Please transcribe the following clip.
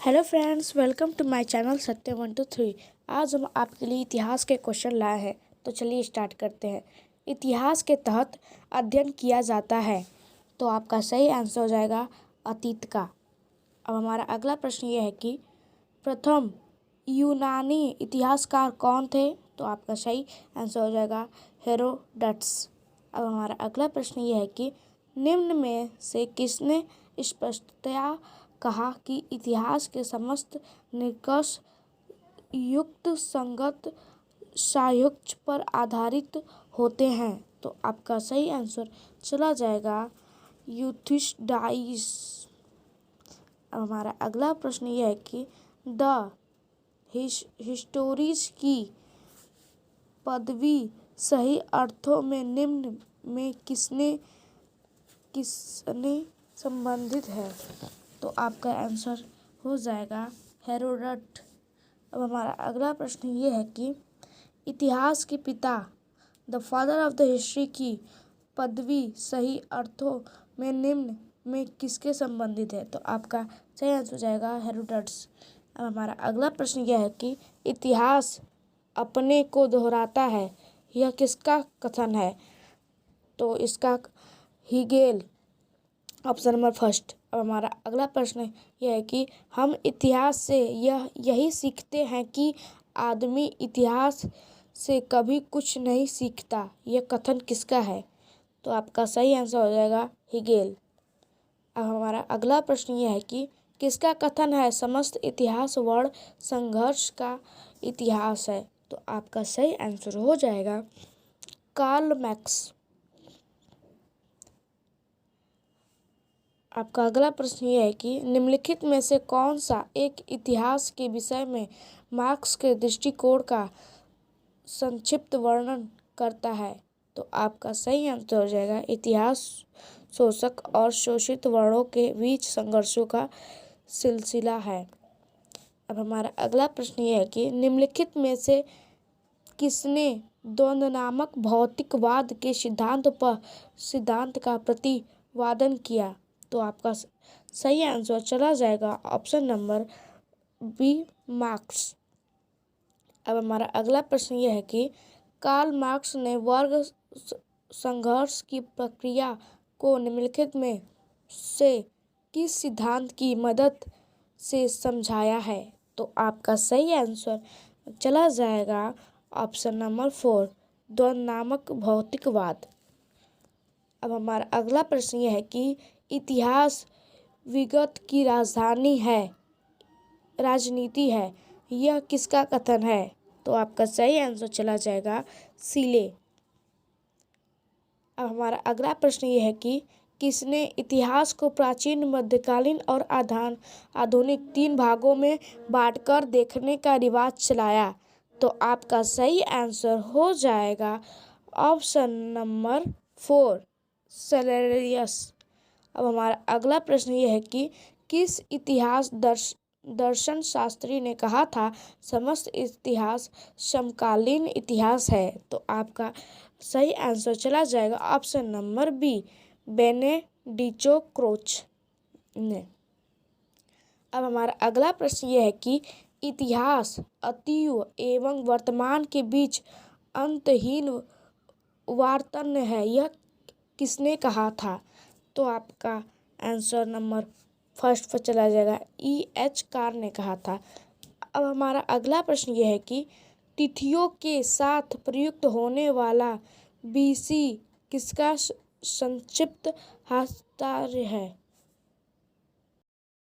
Hello friends, welcome to my channel Satya 1 2 3। आज हम आपके लिए इतिहास के क्वेश्चन लाए हैं। तो चलिए स्टार्ट करते हैं। इतिहास के तहत अध्ययन किया जाता है, तो आपका सही आंसर हो जाएगा अतीत का। अब हमारा अगला प्रश्न ये है कि प्रथम यूनानी इतिहासकार कौन थे? तो आपका सही आंसर हो जाएगा हेरोडोटस। अब हमारा अगला प्रश्न ये है कि निम्न में से किसने स्पष्टतया कहा कि इतिहास के समस्त निष्कर्ष युक्त संगत साक्ष्य पर आधारित होते हैं? तो आपका सही आंसर चला जाएगा यूथिडाइस। अब हमारा अगला प्रश्न यह है कि द हिस्टोरीज की पदवी सही अर्थों में निम्न में किसने संबंधित है? तो आपका आंसर हो जाएगा हेरोडोटस। अब हमारा अगला प्रश्न ये है कि इतिहास के पिता the father of the history की पदवी सही अर्थों में निम्न में किसके संबंधित है? तो आपका सही आंसर हो जाएगा हेरोडोटस। अब हमारा अगला प्रश्न यह है कि इतिहास अपने को दोहराता है, यह किसका कथन है? तो इसका हीगेल, ऑप्शन नंबर फर्स्ट। अब हमारा अगला प्रश्न यह है कि हम इतिहास से यही सीखते हैं कि आदमी इतिहास से कभी कुछ नहीं सीखता, यह कथन किसका है? तो आपका सही आंसर हो जाएगा हीगेल। अब हमारा अगला प्रश्न यह है कि किसका कथन है समस्त इतिहास वर्ण संघर्ष का इतिहास है? तो आपका सही आंसर हो जाएगा कार्ल मार्क्स। आपका अगला प्रश्न ये है कि निम्नलिखित में से कौन सा एक इतिहास के विषय में मार्क्स के दृष्टिकोण का संक्षिप्त वर्णन करता है? तो आपका सही आंसर हो जाएगा इतिहास शोषक और शोषित वर्णों के बीच संघर्षों का सिलसिला है। अब हमारा अगला प्रश्न ये है कि निम्नलिखित में से किसने द्वंद्व नामक भौतिकवाद के सिद्धांत का प्रतिपादन किया? तो आपका सही आंसर चला जाएगा ऑप्शन नंबर बी मार्क्स। अब हमारा अगला प्रश्न यह है कि कार्ल मार्क्स ने वर्ग संघर्ष की प्रक्रिया को निम्नलिखित में से किस सिद्धांत की मदद से समझाया है? तो आपका सही आंसर चला जाएगा ऑप्शन नंबर 4 द्वंद्व नामक भौतिकवाद। अब हमारा अगला प्रश्न यह है कि इतिहास विगत की राजनीति है, यह किसका कथन है? तो आपका सही आंसर चला जाएगा सीले। अब हमारा अगला प्रश्न यह है कि किसने इतिहास को प्राचीन, मध्यकालीन और आधुनिक 3 भागों में बांटकर देखने का रिवाज चलाया? तो आपका सही आंसर हो जाएगा ऑप्शन नंबर 4 सेलेरियस। अब हमारा अगला प्रश्न यह है कि किस इतिहास दर्शन शास्त्री ने कहा था समस्त इतिहास समकालीन इतिहास है? तो आपका सही आंसर चला जाएगा ऑप्शन नंबर बी बेनेडिक्टो क्रोच ने। अब हमारा अगला प्रश्न यह है कि इतिहास अतीत एवं वर्तमान के बीच अंतहीन वार्तान है, यह किसने कहा था? तो आपका आंसर नंबर फर्स्ट पर चला जाएगा E.H. कार ने कहा था। अब हमारा अगला प्रश्न यह है कि तिथियों के साथ प्रयुक्त होने वाला BC किसका संक्षिप्त हस्ताक्षर है?